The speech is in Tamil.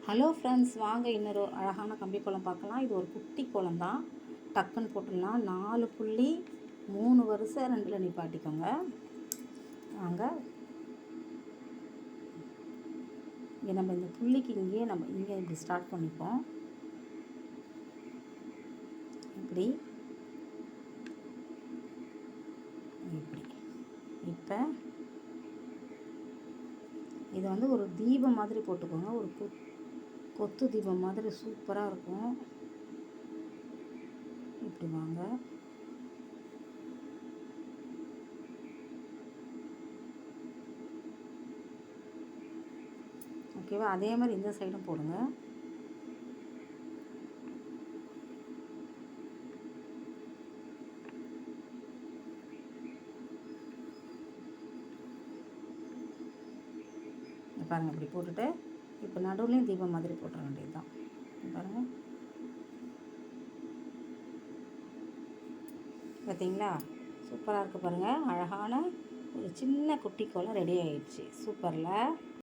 ஹலோ ஃப்ரெண்ட்ஸ், வாங்க இன்னொரு அழகான கம்பி கோலம் பார்க்கலாம். இது ஒரு குட்டி கோலம் தான், டக்குன்னு போட்டுடலாம். 4 புள்ளி 3 வரிசை 2ல் நிப்பாட்டிக்கோங்க. வாங்க, இங்கே நம்ம இந்த புள்ளிக்கு இங்கே இப்படி ஸ்டார்ட் பண்ணிப்போம். இப்படி இப்படி இப்போ இது வந்து ஒரு தீபம் மாதிரி போட்டுக்கோங்க. ஒரு கொத்து தீபம் மாதிரி சூப்பராக இருக்கும். இப்படி வாங்க, ஓகேவா? அதே மாதிரி இந்த சைடும் போடுங்க. பாருங்கள், இப்படி போட்டுட்டு இப்போ நடுவுலையும் தீபம் மாதிரி போட்டுற வேண்டியது தான். பாருங்கள், பார்த்தீங்களா? சூப்பராக இருக்குது பாருங்கள். அழகான ஒரு சின்ன குட்டி கோலம் ரெடி ஆயிடுச்சு. சூப்பரில்.